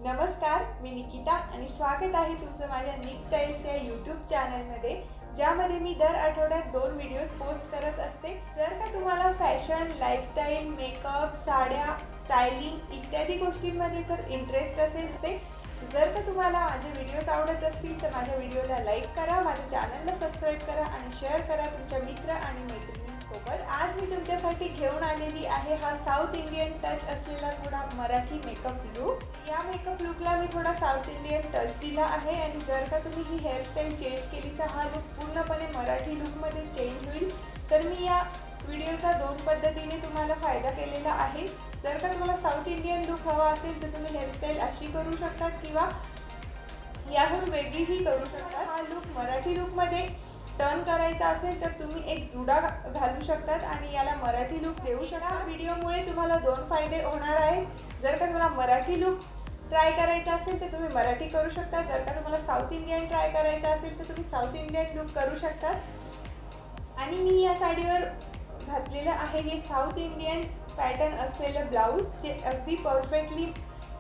नमस्कार, मी निकिता आणि स्वागत आहे तुमचं माझ्या निक स्टाईल्स या यूट्यूब चॅनलमध्ये, ज्यामध्ये मी दर आठवड्यात 2 व्हिडिओज पोस्ट करत असते। जर का तुम्हाला फॅशन, लाईफस्टाईल, मेकअप, साड्या, स्टायलिंग इत्यादी गोष्टींमध्ये जर इंटरेस्ट असेल जर का तुम्हाला माझे व्हिडिओज आवडत असतील तर माझ्या व्हिडिओला लाईक करा, माझ्या चॅनलला सबस्क्राईब करा आणि शेअर करा तुमच्या मित्र आणि मैत्रिणींसोबत। आज मी तुमच्यासाठी घेऊन आलेली आहे हा साऊथ इंडियन टच असलेला थोडा मराठी मेकअप लुक। या मेकअप लुकला मी थोडा साऊथ इंडियन टच दिला आहे आणि जर का तुम्ही ही हेअरस्टाईल चेंज केली तर हा लुक पूर्णपणे मराठी लुकमध्ये चेंज होईल। तर मी या व्हिडिओचा 2 पद्धतीने तुम्हाला फायदा केलेला आहे। जर का तुम्हाला साऊथ इंडियन लुक हवा असेल तर तुम्ही हेअरस्टाईल अशी करू शकता किंवा याहून वेगळीही करू शकता। हा लुक मराठी लुकमध्ये टर्न करायचा असेल तर तुम्ही एक जुडा घालू शकतात आणि याला मराठी लुक देऊ शकता। व्हिडिओमुळे तुम्हाला 2 फायदे होणार आहेत। जर का तुम्हाला मराठी लुक ट्राय करायचा असेल तर तुम्ही मराठी करू शकता, जर का तुम्हाला साऊथ इंडियन ट्राय करायचा असेल तर तुम्ही साऊथ इंडियन लुक करू शकता। आणि मी या साडीवर घातलेलं आहे हे साऊथ इंडियन पॅटर्न असलेलं ब्लाऊज, जे अगदी परफेक्टली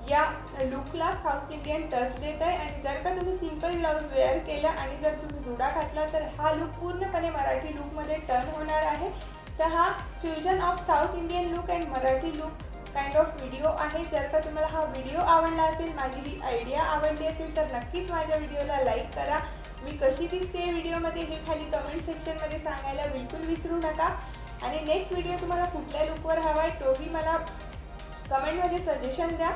या लुकला साऊथ इंडियन टच देत आहे। आणि जर का तुम्ही सिंपल ब्लाऊज वेअर केला आणि जर तुम्ही जुडा घातला तर हा लुक पूर्णपणे मराठी लुकमध्ये टर्न होणार आहे। तर हा fusion of south Indian look and Marathi look kind of video आहे। जर का तुम्हाला हा व्हिडिओ आवडला असेल, माझी ही आयडिया आवडली असेल तर नक्कीच माझ्या व्हिडिओला लाईक करा। मी कशी दिसते व्हिडिओमध्ये हे खाली कमेंट सेक्शनमध्ये सांगायला बिलकुल विसरू नका। आणि नेक्स्ट व्हिडिओ तुम्हाला कुठल्या लुकवर हवा आहे तोही मला कमेंटमध्ये सजेशन द्या,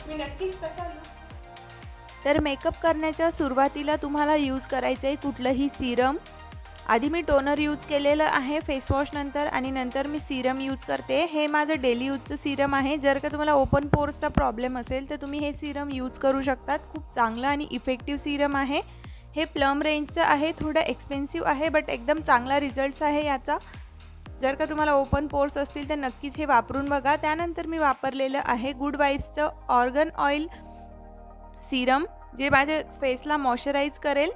मी नक्कीच तसा लुक। तर मेकअप करण्याच्या सुरुवातीला तुम्हाला यूज करायचं आहे कुठलंही सिरम। आधी मी टोनर यूज केलेलं आहे फेसवॉश नंतर, आणि नंतर मी सिरम यूज करते। हे माझं डेली यूजचं सिरम आहे। जर का तुम्हाला ओपन पोर्सचा प्रॉब्लेम असेल तर तुम्ही हे सिरम यूज करू शकतात। खूप चांगलं आणि इफेक्टिव्ह सिरम आहे। हे प्लम रेंजचं आहे, थोडं एक्सपेन्सिव्ह आहे बट एकदम चांगला रिझल्ट्स आहे याचा। जर का तुम्हाला ओपन पोर्स असतील तर नक्कीच हे वापरून बघा। त्यानंतर मी वापरलेलं आहे गुड वाइब्सचं ऑर्गन ऑइल सिरम, जे माझ्या फेसला मॉइश्चराइज करेल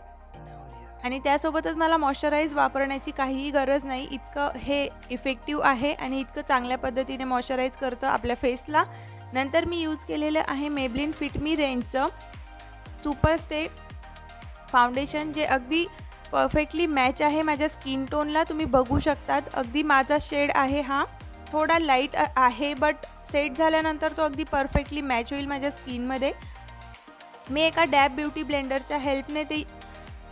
आणि त्यासोबतच मला मॉइश्चराइज वापरण्याची काहीही गरज नाही, इतकं हे इफेक्टिव्ह आहे आणि इतकं चांगल्या पद्धतीने मॉइश्चराइज करतं आपल्या फेसला। नंतर मी यूज केलेलं आहे मेबलिन फिट मी रेंजचं सुपर स्टे फाउंडेशन, जे अगदी परफेक्टली मॅच आहे माझ्या स्किन टोनला। तुम्ही बघू शकतात अगदी माझा शेड आहे हा, थोडा लाईट आहे बट सेट झाल्यानंतर तो अगदी परफेक्टली मॅच होईल माझ्या स्किनमध्ये। मी एका डॅब ब्युटी ब्लेंडरच्या हेल्पने ते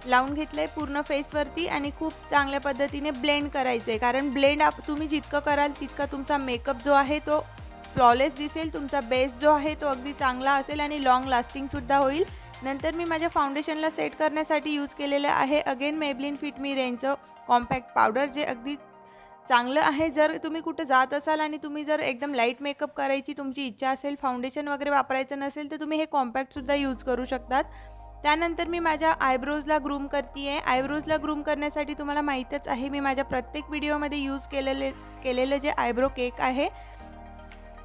लावून घेतलं आहे पूर्ण फेसवरती आणि खूप चांगल्या पद्धतीने ब्लेंड करायचं आहे, कारण ब्लेंड तुम्ही जितकं कराल तितका तुमचा मेकअप जो आहे तो फ्लॉलेस दिसेल, तुमचा बेस जो आहे तो अगदी चांगला असेल आणि लॉंग लास्टिंगसुद्धा होईल। नंतर मी माझ्या फाउंडेशनला सेट करण्यासाठी यूज केलेलं आहे अगेन मेबलिन फिट मी रेंजचं कॉम्पॅक्ट पावडर, जे अगदी चांगलं आहे। जर तुम्ही कुठं जात असाल आणि तुम्ही जर एकदम लाईट मेकअप करायची तुमची इच्छा असेल, फाउंडेशन वगैरे वापरायचं नसेल तर तुम्ही हे कॉम्पॅक्टसुद्धा यूज करू शकतात। त्यानंतर मी माझ्या आयब्रोजला ग्रूम करते आहे। आयब्रोजला ग्रूम करण्यासाठी तुम्हाला माहीतच आहे मी माझ्या प्रत्येक व्हिडिओमध्ये यूज केलेलं जे आयब्रो केक आहे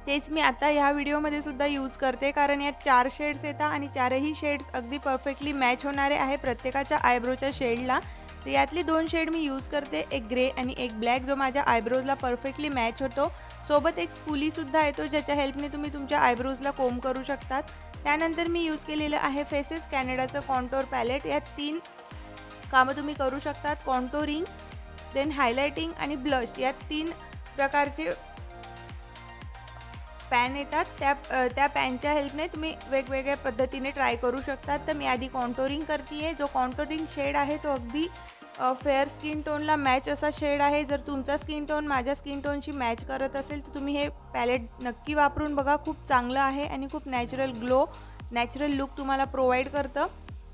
तेच मी आता ह्या व्हिडिओमध्ये सुद्धा यूज करते, कारण यात 4 शेड्स येतात आणि 4ही शेड्स अगदी परफेक्टली मॅच होणारे आहे प्रत्येकाच्या आयब्रोच्या शेडला। तर यातली 2 शेड मी यूज करते, एक ग्रे आणि एक ब्लॅक, जो माझ्या आयब्रोजला परफेक्टली मॅच होतो। सोबत एक स्पूलीसुद्धा येतो ज्याच्या हेल्पने तुम्ही तुमच्या आयब्रोजला कोम करू शकतात। त्यानंतर मी यूज केलेलं आहे फेसेस कॅनडाचं कॉन्टोर पॅलेट। यात 3 कामं तुम्ही करू शकतात, कॉन्टोरिंग, देन हायलायटिंग आणि ब्लश। यात 3 प्रकारचे पॅन येतात, त्या पॅनच्या हेल्पने तुम्ही वेगवेगळ्या पद्धतीने ट्राय करू शकतात। तर मी आधी कॉन्टोरिंग करते आहे। जो कॉन्टोरिंग शेड आहे तो अगदी फेअर स्किन टोनला मॅच असा शेड आहे। जर तुमचा स्किन टोन माझ्या स्किन टोनशी मॅच करत असेल तर तुम्ही हे पॅलेट नक्की वापरून बघा, खूप चांगलं आहे आणि खूप नॅचरल ग्लो, नॅचरल लुक तुम्हाला प्रोव्हाइड करतं।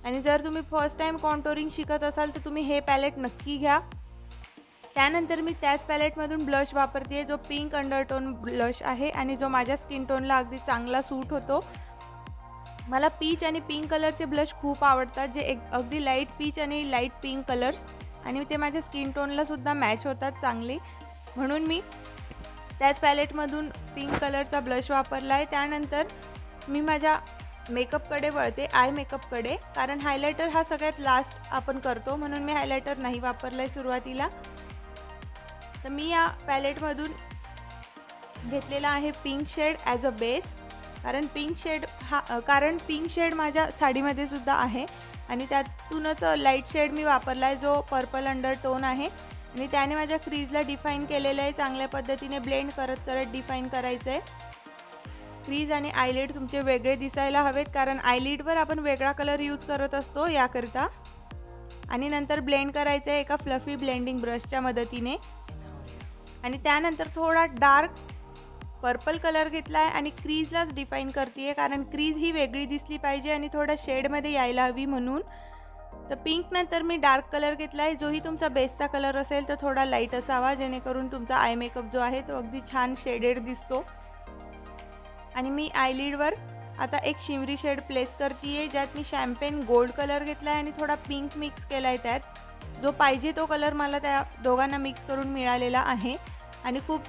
आणि जर तुम्ही फर्स्ट टाईम कॉन्टोरिंग शिकत असाल तर तुम्ही हे पॅलेट नक्की घ्या। त्यानंतर मी त्याच पॅलेटमधून ब्लश वापरते आहे, जो पिंक अंडरटोन ब्लश आहे आणि जो माझ्या स्किन टोनला अगदी चांगला सूट होतो। मला पीच आणि पिंक कलरचे ब्लश खूप आवडतात, जे अगदी लाईट पीच आणि लाईट पिंक कलर्स, आणि ते माझ्या स्किन टोनला सुद्धा मॅच होतात चांगले, म्हणून मी त्याच पॅलेटमधून पिंक कलरचा ब्लश वापरला आहे। त्यानंतर मी माझ्या मेकअपकडे वळते, आय मेकअपकडे, कारण हायलायटर हा सगळ्यात लास्ट आपण करतो म्हणून मी हायलायटर नाही वापरला आहे सुरुवातीला। तर मी या पॅलेटमधून घेतलेला आहे pink shade as a base कारण पिंक शेड माझ्या साडीमध्ये सुद्धा आहे आणि त्यातूनच लाईट शेड मी वापरला आहे जो पर्पल अंडरटोन आहे आणि त्याने माझ्या क्रीजला डिफाईन केलेलं आहे. चांगल्या पद्धतीने ब्लेंड करत डिफाईन करायचं आहे. क्रीज आणि आयलिड तुमचे वेगळे दिसायला हवेत कारण आयलिडवर आपण वेगळा कलर यूज करत असतो याकरिता. आणि नंतर ब्लेंड करायचं आहे एका फ्लफी ब्लेंडिंग ब्रशच्या मदतीने आणि त्यानंतर थोडा डार्क पर्पल कलर घेतला आहे आणि क्रीजलाच डिफाईन करते आहे कारण क्रीज ही वेगळी दिसली पाहिजे आणि थोडा शेडमध्ये यायला हवी म्हणून. तर पिंक नंतर मी डार्क कलर घेतला आहे. जोही तुमचा बेसचा कलर असेल तर थोडा लाईट असावा जेणेकरून तुमचा आय मेकअप जो आहे तो अगदी छान शेडेड दिसतो. आणि मी आयलिडवर आता एक शिमरी शेड प्लेस करते आहे ज्यात मी शॅम्पेन गोल्ड कलर घेतला आहे आणि थोडा पिंक मिक्स केला आहे. त्यात जो पाहिजे तो कलर मला त्या दोघांना मिक्स करून मिळालेला आहे आणि खूप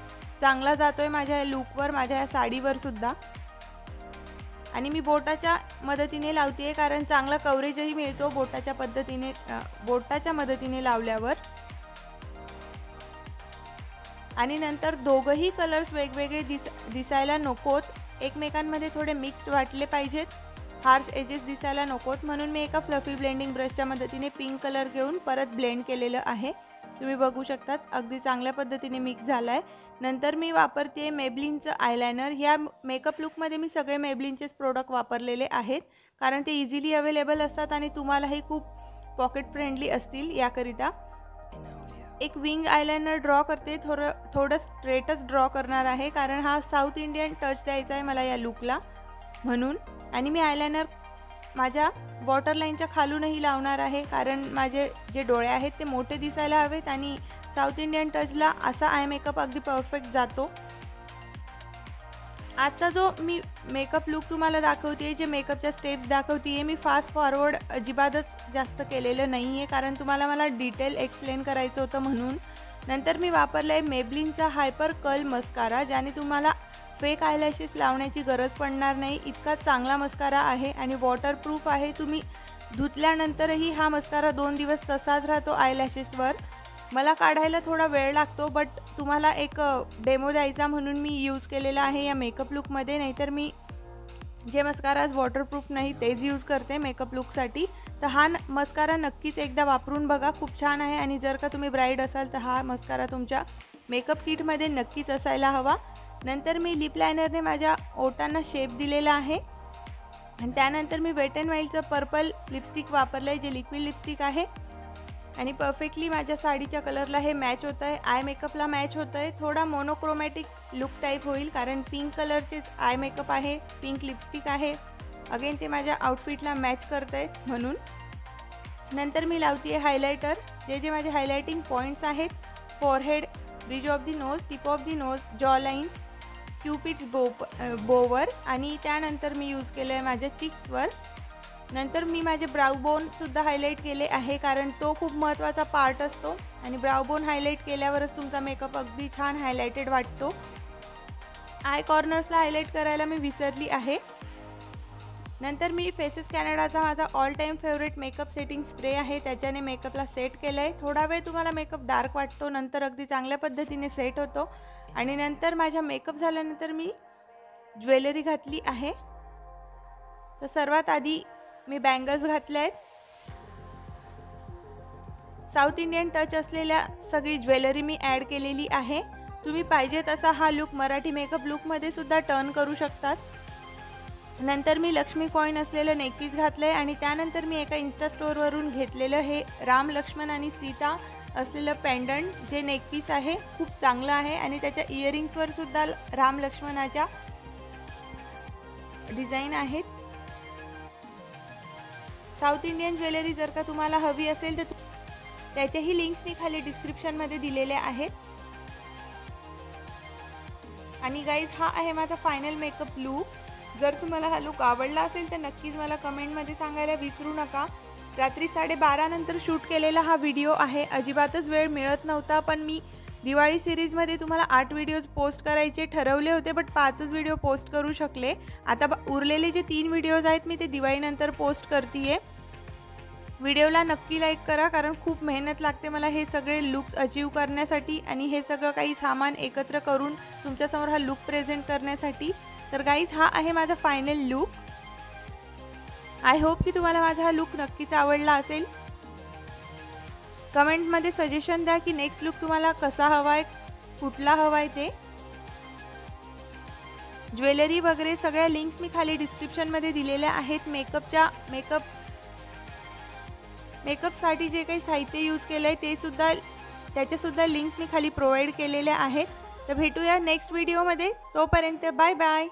चांगला जातोय माझ्या लुकवर, माझ्या या साडीवर सुद्धा. आणि मी बोटाच्या मदतीने लावते आहे कारण चांगला कव्हरेजही मिळतो बोटाच्या मदतीने लावल्यावर. आणि नंतर दोघंही कलर्स वेगवेगळे दिसायला नकोत, एकमेकांमध्ये थोडे मिक्स वाटले पाहिजेत, हार्श एजेस दिसायला नकोत म्हणून मी एका फ्लफी ब्लेंडिंग ब्रशच्या मदतीने पिंक कलर घेऊन परत ब्लेंड केलेलं आहे. तुम्ही बघू शकतात अगदी चांगल्या पद्धतीने मिक्स झाला आहे. नंतर मी वापरते मेबलिनचं आयलायनर. ह्या मेकअप लुकमध्ये मी सगळे मेबलिनचेच प्रोडक्ट वापरलेले आहेत कारण ते इझिली अवेलेबल असतात आणि तुम्हालाही खूप पॉकेट फ्रेंडली असतील याकरिता. एक विंग आयलायनर ड्रॉ करते, थोडं स्ट्रेटच ड्रॉ करणार आहे कारण हा साऊथ इंडियन टच द्यायचा आहे मला या लुकला म्हणून. आणि मी आयलायनर माझ्या वॉटरलाईनच्या खालूनही लावणार आहे कारण माझे जे डोळे आहेत ते मोठे दिसायला हवेत आणि साऊथ इंडियन टचला असा आय मेकअप अगदी परफेक्ट जातो. आजचा जो मी मेकअप लुक तुम्हाला दाखवते, जे मेकअपच्या स्टेप्स दाखवते मी फास्ट फॉरवर्ड अजिबातच जास्त केलेलं नाही आहे कारण तुम्हाला मला डिटेल एक्सप्लेन करायचं होतं म्हणून. नंतर मी वापरलं आहे मेबलिनचा हायपर कर्ल मस्कारा ज्याने तुम्हाला फेक आयलॅशेस लावण्याची गरज पडणार नाही. इतका चांगला मस्कारा आहे आणि वॉटरप्रूफ आहे. तुम्ही धुतल्यानंतरही हा मस्कारा 2 दिवस तसाच राहतो आयलॅशेसवर. मला काढायला थोडा वेळ लागतो बट तुम्हाला एक डेमो द्यायचा म्हणून मी यूज केलेला आहे या मेकअप लुकमध्ये. नाहीतर मी जे मस्काराज वॉटरप्रूफ नाही तेच यूज करते मेकअप लुकसाठी. तर हा मस्कारा नक्कीच एकदा वापरून बघा, खूप छान आहे. आणि जर का तुम्ही ब्राईड असाल तर हा मस्कारा तुमच्या मेकअप किटमध्ये नक्कीच असायला हवा. नंतर मी लिप लायनरने माझ्या ओठांना शेप दिलेला आहे आणि त्यानंतर मी वेट अँड वाईल्डचं पर्पल लिपस्टिक वापरलं आहे जे लिक्विड लिपस्टिक आहे आणि परफेक्टली माझ्या साडीच्या कलरला हे मॅच होतं आहे, आय मेकअपला मॅच होतं आहे. थोडा मोनोक्रोमॅटिक लुक टाईप होईल कारण पिंक कलरचेच आय मेकअप आहे, पिंक लिपस्टिक आहे. अगेन ते माझ्या आउटफिटला मॅच करत आहेत म्हणून. नंतर मी लावते आहे हायलायटर, जे माझे हायलायटिंग पॉईंट्स आहेत, forehead, bridge of the nose, tip of the nose, jaw line, cupid's bow आणि त्यानंतर मी यूज केलं आहे माझ्या चिक्सवर. नंतर मी माझे ब्राउ बोनसुद्धा हायलाईट केले आहे कारण तो खूप महत्त्वाचा पार्ट असतो आणि ब्राउ बोन हायलाईट केल्यावरच तुमचा मेकअप अगदी छान हायलायटेड वाटतो. आय कॉर्नर्सला हायलाईट करायला मी विसरली आहे. नंतर मी फेसेस कॅनडाचा माझा all time favourite makeup setting spray आहे, त्याच्याने मेकअपला सेट केलं आहे. थोडा वेळ तुम्हाला मेकअप डार्क वाटतो, नंतर अगदी चांगल्या पद्धतीने सेट होतो. आणि नंतर माझा मेकअप झाल्यानंतर मी ज्वेलरी घातली आहे. तर सर्वात आधी मी बँगल्स घातल्या आहेत. साऊथ इंडियन टच असलेल्या सगळी ज्वेलरी मी ॲड केलेली आहे. तुम्ही पाहिजे तसा हा लुक मराठी मेकअप लुकमध्ये सुद्धा टर्न करू शकतात. नंतर मी लक्ष्मी कॉईन असलेलं नेकपीस घातलं आहे आणि त्यानंतर मी एका इन्स्टा स्टोअरवरून घेतलेलं हे राम लक्ष्मण आणि सीता असलेलं पेंडंट जे नेकपीस आहे, खूप चांगलं आहे आणि त्याच्या इयरिंग्सवर सुद्धा राम लक्ष्मणाच्या डिझाईन आहेत. साऊथ इंडियन ज्वेलरी जर का तुम्हाला हवी असेल तर त्याच्याही लिंक्स मी खाली डिस्क्रिप्शनमध्ये दिलेल्या आहेत. आणि गाईज हा आहे माझा फायनल मेकअप लूक. जर तुम्हाला हा लूक आवडला असेल तर नक्कीच मला कमेंटमध्ये सांगायला विसरू नका. रात्री 12:30 नंतर शूट केलेला हा व्हिडिओ आहे. अजिबातच वेळ मिळत नव्हता पण मी दिवाळी सिरीजमध्ये तुम्हाला 8 व्हिडिओज पोस्ट करायचे ठरवले होते बट 5च व्हिडिओ पोस्ट करू शकले. आता उरलेले जे 3 व्हिडिओज आहेत मी ते दिवाळीनंतर पोस्ट करते. व्हिडिओला नक्की लाईक करा कारण खूप मेहनत लागते मला हे सगळे लुक्स अचीव करण्यासाठी आणि हे सगळं काही सामान एकत्र करून तुमच्यासमोर हा लुक प्रेझेंट करण्यासाठी. तर गाईज हा आहे माझा फायनल लुक. आय होप की तुम्हाला माझा हा लुक नक्कीच आवडला असेल. कमेंटमध्ये सजेशन द्या की नेक्स्ट लुक तुम्हाला कसा हवा आहे, कुठला हवा आहे ते. ज्वेलरी वगैरे सगळ्या लिंक्स मी खाली डिस्क्रिप्शनमध्ये दिलेल्या आहेत. मेकअपसाठी जे काही साहित्य यूज केलं आहे त्याच्यासुद्धा लिंक्स मी खाली प्रोव्हाइड केलेल्या आहेत. तर भेटूया नेक्स्ट व्हिडिओमध्ये. तोपर्यंत बाय बाय.